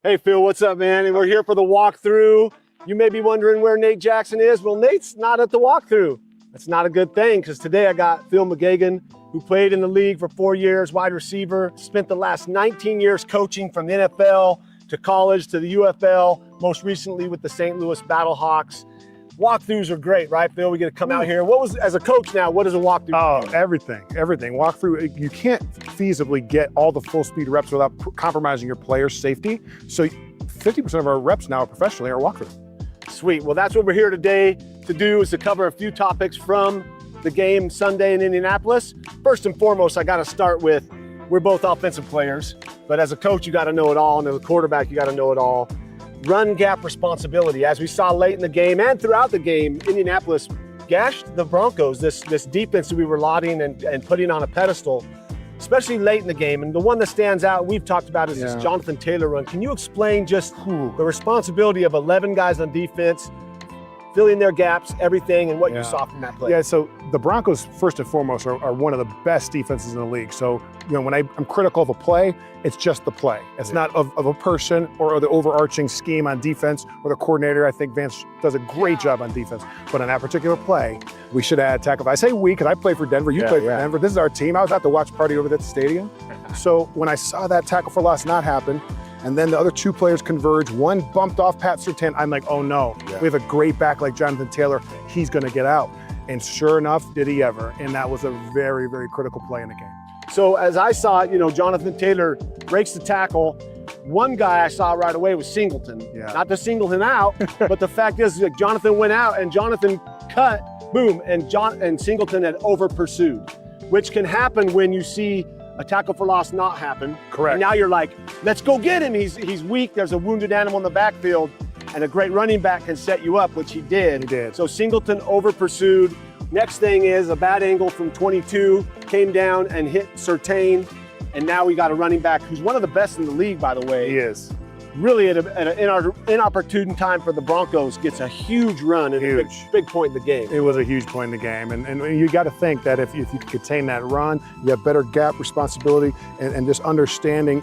Hey Phil, what's up, man? And we're here for the walkthrough. You may be wondering where Nate Jackson is. Well, Nate's not at the walkthrough. That's not a good thing, because today I got Phil McGagan, who played in the league for 4 years, wide receiver, spent the last 19 years coaching from the NFL to college to the UFL, most recently with the St. Louis Battlehawks. Walkthroughs are great, right, Phil? We get to come out here. As a coach now, what does a walkthrough Oh, do? everything. Walkthrough, you can't feasibly get all the full speed reps without compromising your player's safety. So 50% of our reps now professionally are walkthrough. Sweet. Well, that's what we're here today to do, is to cover a few topics from the game Sunday in Indianapolis. First and foremost, I got to start with, we're both offensive players, but as a coach, you got to know it all, and as a quarterback, you got to know it all. Run gap responsibility. As we saw late in the game and throughout the game, Indianapolis gashed the Broncos, this defense that we were lauding and putting on a pedestal, especially late in the game. And the one that stands out, we've talked about, is this Jonathan Taylor run. Can you explain just the responsibility of 11 guys on defense, filling their gaps, everything, and what you saw from that play? Yeah, so the Broncos, first and foremost, are one of the best defenses in the league. So, when I'm critical of a play, it's just the play. It's not of a person or the overarching scheme on defense or the coordinator. I think Vance does a great job on defense. But on that particular play, we should add tackle. I say we, because I play for Denver, you play for Denver. This is our team. I was at the watch party over there at the stadium. So when I saw that tackle for loss not happen, and then the other two players converge, one bumped off Pat Surtain, I'm like, oh no, we have a great back like Jonathan Taylor, he's gonna get out. And sure enough, did he ever. And that was a very, very critical play in the game. So as I saw it, Jonathan Taylor breaks the tackle. One guy I saw right away was Singleton. Not to single him out, but the fact is that Jonathan went out and Jonathan cut, boom, and Singleton had over pursued, which can happen when you see a tackle for loss not happen. Correct. And now you're like, let's go get him. He's weak. There's a wounded animal in the backfield, and a great running back can set you up, which he did. He did. So Singleton over pursued. Next thing is a bad angle from 22, came down and hit Surtain, and now we got a running back who's one of the best in the league, by the way. He is. Really at an inopportune time for the Broncos, gets a huge run and a big point in the game. It was a huge point in the game. And you got to think that if you can contain that run, you have better gap responsibility and just understanding,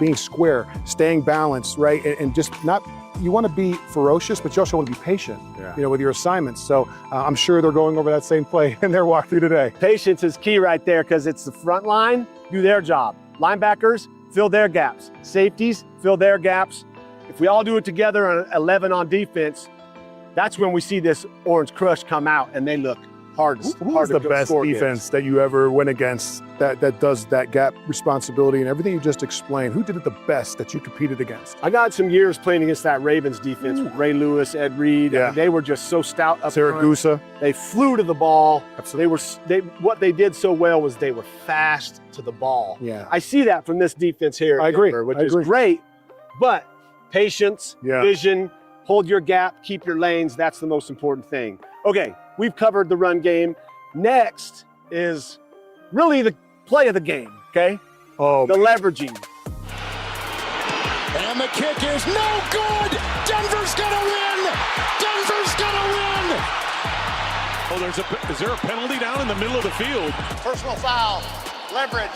being square, staying balanced, right? And just not, you want to be ferocious, but you also want to be patient, with your assignments. So I'm sure they're going over that same play in their walkthrough today. Patience is key right there, because it's the front line, do their job. Linebackers, fill their gaps. Safeties, fill their gaps. If we all do it together on 11 on defense, that's when we see this Orange Crush come out and they look hardest. Who's the best defense that you ever went against that does that gap responsibility and everything you just explained? Who did it the best that you competed against? I got some years playing against that Ravens defense with Ray Lewis, Ed Reed. They were just so stout up Saragusa. front. They flew to the ball. Absolutely. What they did so well was they were fast to the ball. I see that from this defense here. I agree. Denver, which is great, but patience, vision, hold your gap, keep your lanes. That's the most important thing. Okay, we've covered the run game. Next is really the play of the game, okay? The leveraging. And the kick is no good! Denver's gonna win! Denver's gonna win! Oh, is there a penalty down in the middle of the field? Personal foul, leverage,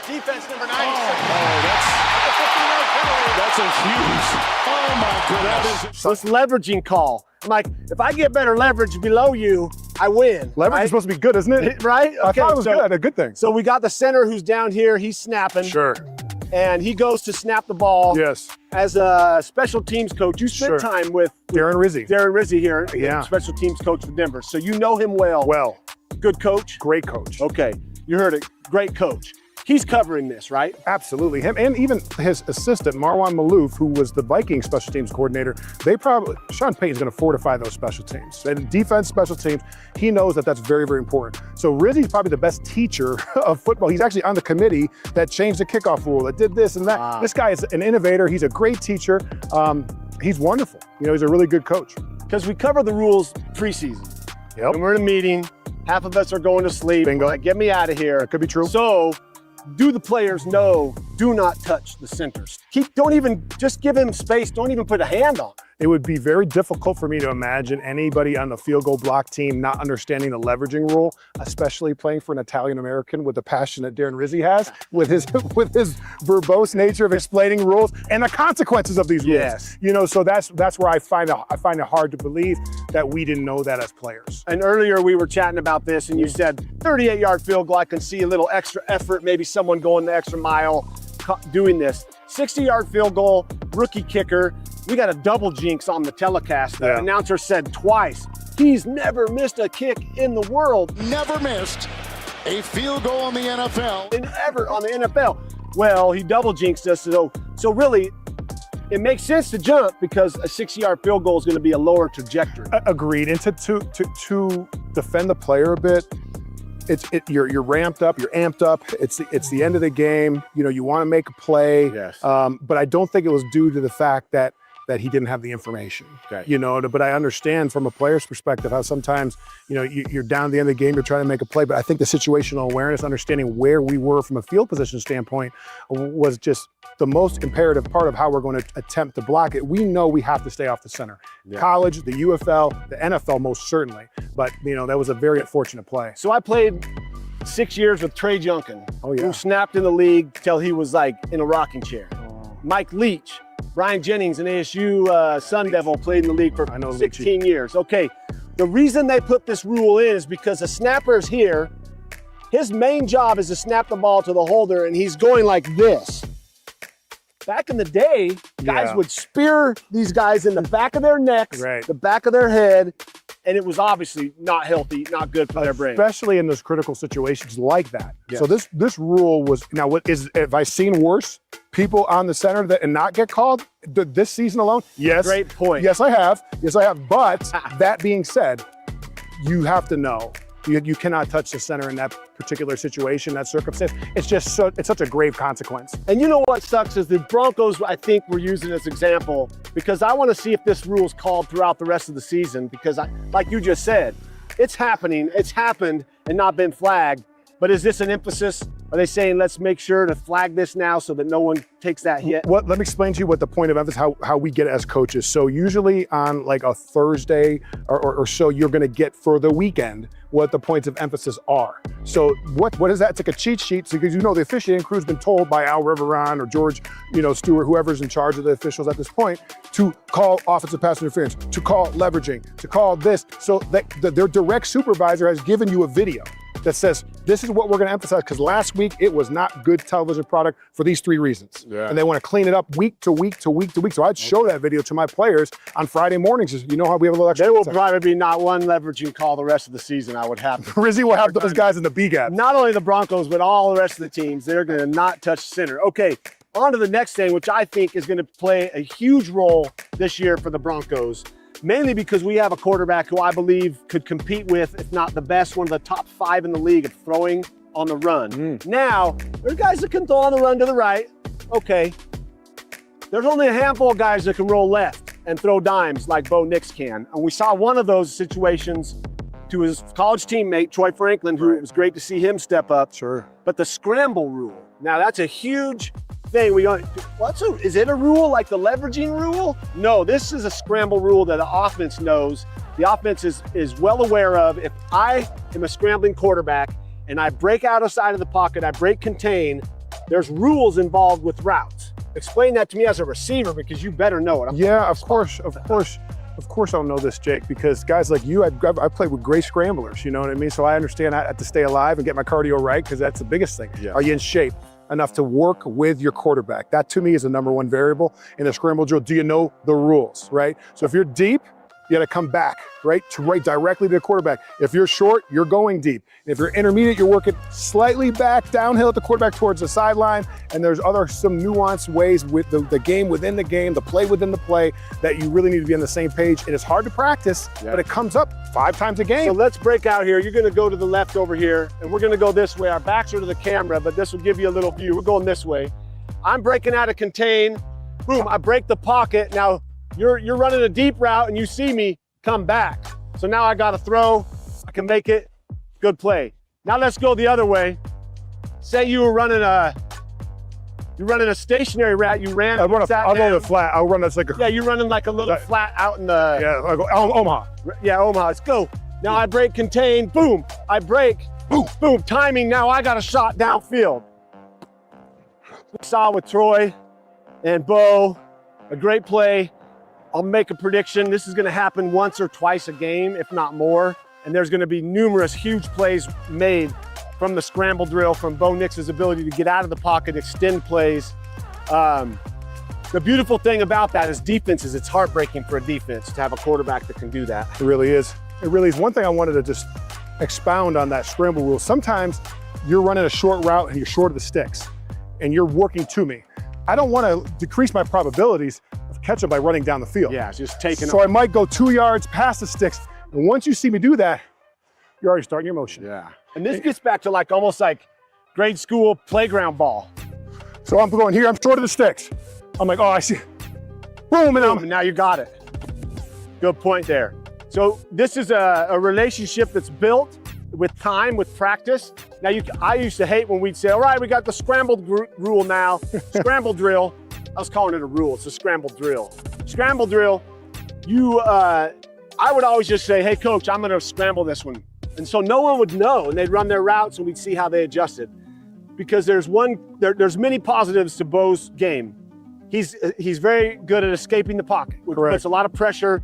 defense number 96. That's a huge, oh my goodness. So it's leveraging call. I'm like, if I get better leverage below you, I win. Leverage is supposed to be good, isn't it? Right? I thought it was good, a good thing. So we got the center who's down here, he's snapping. Sure. And he goes to snap the ball. Yes. As a special teams coach, you spent time with Darren Rizzi here, special teams coach for Denver. So you know him well. Well. Good coach? Great coach. Okay, you heard it, great coach. He's covering this, right? Absolutely. Him and even his assistant, Marwan Malouf, who was the Vikings special teams coordinator, Sean Payton's going to fortify those special teams. And defense, special teams, he knows that that's very, very important. So Rizzi's probably the best teacher of football. He's actually on the committee that changed the kickoff rule, that did this and that. This guy is an innovator. He's a great teacher. He's wonderful. He's a really good coach. Because we cover the rules preseason. When we're in a meeting, half of us are going to sleep. Bingo. Like, get me out of here. That could be true. So, do the players know, do not touch the centers. Don't even, just give him space. Don't even put a hand on. It would be very difficult for me to imagine anybody on the field goal block team not understanding the leveraging rule, especially playing for an Italian-American with the passion that Darren Rizzi has, with his verbose nature of explaining rules and the consequences of these rules. Yes. You know, so that's where I find it hard to believe that we didn't know that as players. And earlier we were chatting about this and you said 38-yard field goal, I can see a little extra effort, maybe someone going the extra mile doing this. 60-yard field goal, rookie kicker. We got a double jinx on the telecast. The announcer said twice, he's never missed a kick in the world. Never missed a field goal in the NFL. And ever on the NFL. Well, he double jinxed us. So really, it makes sense to jump because a 60-yard field goal is going to be a lower trajectory. Agreed. And to defend the player a bit, you're ramped up, you're amped up. It's the end of the game. You know, you want to make a play. Yes. But I don't think it was due to the fact that he didn't have the information. Okay. You know, but I understand from a player's perspective how sometimes, you know, you're down at the end of the game, you're trying to make a play. But I think the situational awareness, understanding where we were from a field position standpoint was just the most imperative part of how we're going to attempt to block it. We know we have to stay off the center. Yeah. College, the UFL, the NFL most certainly. But, you know, that was a very unfortunate play. So I played 6 years with Trey Junkin, who snapped in the league till he was like in a rocking chair. Mike Leach, Brian Jennings, an ASU Sun Devil, played in the league for 16 years. Okay, the reason they put this rule in is because the snapper's here. His main job is to snap the ball to the holder, and he's going like this. Back in the day, guys would spear these guys in the back of their necks, the back of their head, and it was obviously not healthy, not good for their brain. Especially in those critical situations like that. Yes. So this rule was, now have I seen worse people on the center and not get called this season alone? Yes. Great point. Yes, I have. But that being said, you have to know. You cannot touch the center in that particular situation, that circumstance. It's just it's such a grave consequence. And you know what sucks is the Broncos, I think, we're using as example because I want to see if this rule is called throughout the rest of the season because, like you just said, it's happening, it's happened and not been flagged. But is this an emphasis? Are they saying let's make sure to flag this now so that no one takes that hit? Let me explain to you what the point of emphasis, how we get it as coaches. So usually on like a Thursday or so, you're going to get for the weekend what the points of emphasis are. So what is that? It's like a cheat sheet. So because you know the officiating crew's been told by Al Riveron or George, Stewart, whoever's in charge of the officials at this point, to call offensive pass interference, to call leveraging, to call this. So their direct supervisor has given you a video that says, this is what we're going to emphasize because last week it was not good television product for these 3 reasons. Yeah. And they want to clean it up week to week to week to week. So I'd show that video to my players on Friday mornings. You know how we have a little extra. There will probably be not one leveraging call the rest of the season, I would have. Rizzi will have those guys in the B gap. Not only the Broncos, but all the rest of the teams, they're going to not touch center. Okay, on to the next thing, which I think is going to play a huge role this year for the Broncos. Mainly because we have a quarterback who I believe could compete with, if not the best, one of the top 5 in the league at throwing on the run. Now, there are guys that can throw on the run to the right. Okay. There's only a handful of guys that can roll left and throw dimes like Bo Nix can. And we saw one of those situations to his college teammate, Troy Franklin, who it was great to see him step up. Sure. But the scramble rule, now that's a huge thing. Is it a rule like the leveraging rule? No, this is a scramble rule that the offense knows. The offense is well aware of. If I am a scrambling quarterback and I break out of side of the pocket, I break contain, there's rules involved with routes. Explain that to me as a receiver because you better know it. Of course I'll know this, Jake, because guys like you, I played with great scramblers, you know what I mean? So I understand I have to stay alive and get my cardio right because that's the biggest thing. Yeah. Are you in shape enough to work with your quarterback? That to me is the #1 variable in a scramble drill. Do you know the rules, right? So if you're deep, you got to come back, right directly to the quarterback. If you're short, you're going deep. If you're intermediate, you're working slightly back downhill at the quarterback towards the sideline. And there's some nuanced ways with the game within the game, the play within the play, that you really need to be on the same page. And it's hard to practice, but it comes up 5 times a game. So let's break out here. You're going to go to the left over here, and we're going to go this way. Our backs are to the camera, but this will give you a little view. We're going this way. I'm breaking out of contain. Boom, I break the pocket. Now, you're running a deep route and you see me come back. So now I got to throw, I can make it, good play. Now let's go the other way. Say you were running You're running a stationary route. You ran. I'll run it flat. I'll run this like a. Yeah, you're running like a little flat out in the. Yeah, like Omaha. Yeah, Omaha. Let's go. Now I break, contain, boom. I break, boom, boom. Timing. Now I got a shot downfield. We saw with Troy and Bo, a great play. I'll make a prediction. This is going to happen once or twice a game, if not more. And there's going to be numerous huge plays made from the scramble drill, from Bo Nix's ability to get out of the pocket, extend plays. The beautiful thing about that is defenses. It's heartbreaking for a defense to have a quarterback that can do that. It really is. It really is. One thing I wanted to just expound on that scramble rule. Sometimes you're running a short route and you're short of the sticks and you're working to me. I don't want to decrease my probabilities of catching by running down the field. Yeah, just taking. So I might go 2 yards past the sticks. And once you see me do that, you're already starting your motion. Yeah. And this gets back to like almost like grade school playground ball. So I'm going here, I'm short of the sticks. I'm like, oh, I see. Boom, and now you got it. Good point there. So this is a relationship that's built with time, with practice. Now, I used to hate when we'd say, all right, we got the scrambled rule now, scramble drill. I was calling it a rule, it's a scramble drill. Scramble drill, I would always just say, hey, coach, I'm gonna scramble this one. And so no one would know, and they'd run their routes and we'd see how they adjusted. Because there's many positives to Bo's game. He's very good at escaping the pocket, which puts a lot of pressure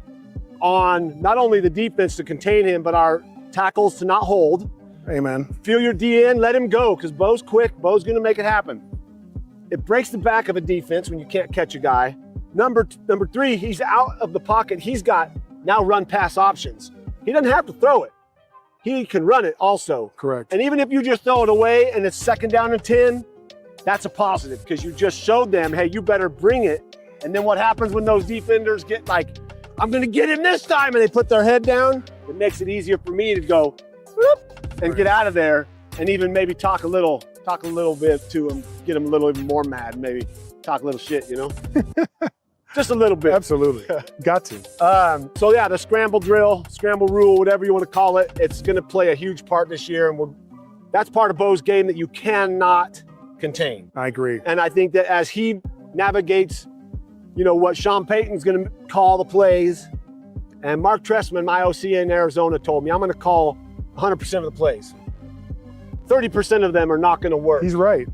on not only the defense to contain him, but our tackles to not hold. Amen. Feel your D in, let him go, because Bo's quick, Bo's gonna make it happen. It breaks the back of a defense when you can't catch a guy. Number three, he's out of the pocket. He's got now run pass options. He doesn't have to throw it. He can run it also. Correct. And even if you just throw it away and it's 2nd down and 10, that's a positive because you just showed them, hey, you better bring it. And then what happens when those defenders get like, I'm gonna get him this time, and they put their head down, it makes it easier for me to go whoop, and get out of there and even maybe talk a little bit to him, get him a little even more mad, maybe talk a little shit, you know? Just a little bit. Absolutely. Got to. So yeah, the scramble drill, scramble rule, whatever you want to call it, it's going to play a huge part this year, and that's part of Bo's game that you cannot contain. I agree. And I think that as he navigates, you know, what Sean Payton's going to call the plays, and Mark Trestman, my OC in Arizona, told me, I'm going to call 100% of the plays. 30% of them are not going to work. He's right.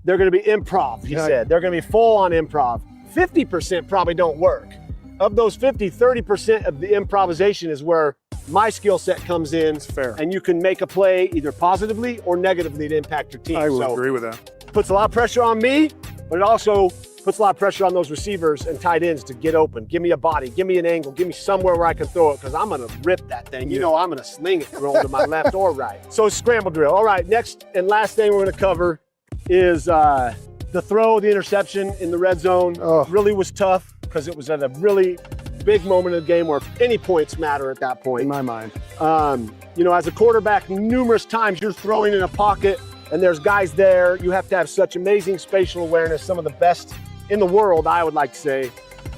They're going to be improv, he said. They're going to be full on improv. 50% probably don't work. Of those 50, 30% of the improvisation is where my skill set comes in. It's fair. And you can make a play either positively or negatively to impact your team. I would agree with that. Puts a lot of pressure on me, but it also puts a lot of pressure on those receivers and tight ends to get open. Give me a body, give me an angle, give me somewhere where I can throw it, because I'm gonna rip that thing. You know I'm gonna sling it, throw it to my left or right. So scramble drill. All right, next and last thing we're gonna cover is the throw, the interception in the red zone. Really was tough because it was at a really big moment of the game where any points matter at that point. In my mind. You know, as a quarterback, numerous times you're throwing in a pocket and there's guys there. You have to have such amazing spatial awareness, some of the best in the world, I would like to say.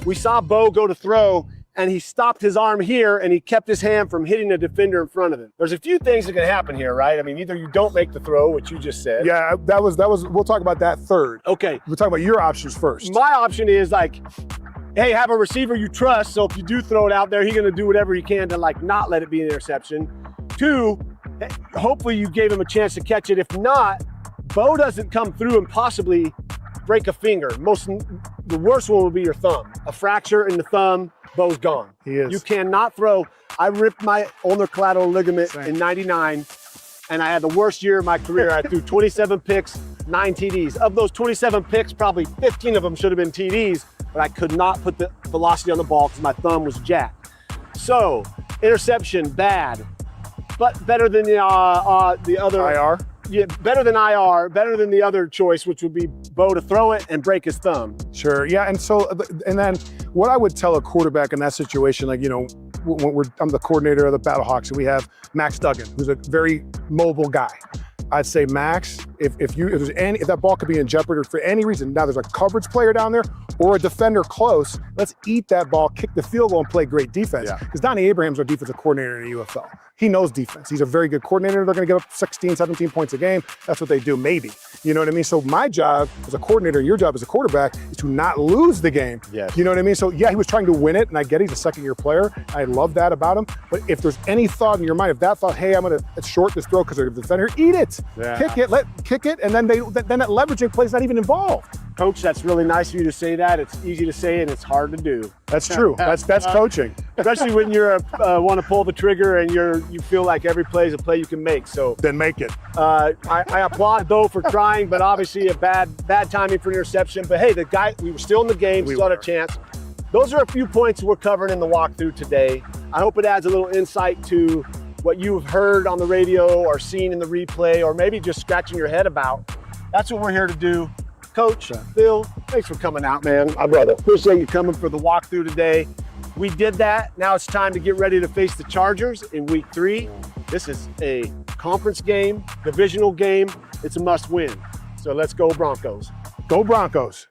We saw Bo go to throw and he stopped his arm here and he kept his hand from hitting a defender in front of him. There's a few things that can happen here, right? I mean, either you don't make the throw, which you just said. Yeah, that was, we'll talk about that third. Okay. We'll talk about your options first. My option is like, hey, have a receiver you trust, so if you do throw it out there, he's gonna do whatever he can to like not let it be an interception. 2, hopefully you gave him a chance to catch it. If not, Bo doesn't come through and possibly break a finger. The worst one will be your thumb. A fracture in the thumb, Bo's gone. He is. You cannot throw. I ripped my ulnar collateral ligament in '99, and I had the worst year of my career. I threw 27 picks, 9 TDs. Of those 27 picks, probably 15 of them should have been TDs, but I could not put the velocity on the ball because my thumb was jacked. So, interception, bad, but better than the other. IR? Yeah, better than IR, better than the other choice, which would be Bo to throw it and break his thumb. Sure, yeah, and so, and then what I would tell a quarterback in that situation, like, you know, I'm the coordinator of the Battlehawks, and we have Max Duggan, who's a very mobile guy. I'd say, Max, if that ball could be in jeopardy for any reason, now there's a coverage player down there, or a defender close, let's eat that ball, kick the field goal, and play great defense. Because Donnie Abraham's our defensive coordinator in the UFL. He knows defense. He's a very good coordinator. They're going to give up 16, 17 points a game. That's what they do, maybe. You know what I mean? So my job as a coordinator, your job as a quarterback, is to not lose the game. Yes. You know what I mean? So yeah, he was trying to win it, and I get he's a second-year player. I love that about him. But if there's any thought in your mind, if that thought, hey, I'm going to short this throw because they're the defender, eat it. Yeah. Kick it, and then that leveraging play's not even involved. Coach, that's really nice of you to say that. It's easy to say and it's hard to do. That's true. That's coaching. Especially when you're want to pull the trigger and you feel like every play is a play you can make. So Then make it. I applaud though for trying, but obviously a bad timing for an interception. But hey, the guy, we were still in the game, still had a chance. Those are a few points we're covering in the walkthrough today. I hope it adds a little insight to what you've heard on the radio or seen in the replay, or maybe just scratching your head about. That's what we're here to do. Coach, Phil, thanks for coming out, man. My brother. Appreciate you coming for the walkthrough today. We did that. Now it's time to get ready to face the Chargers in week 3. This is a conference game, divisional game. It's a must win. So let's go Broncos. Go Broncos.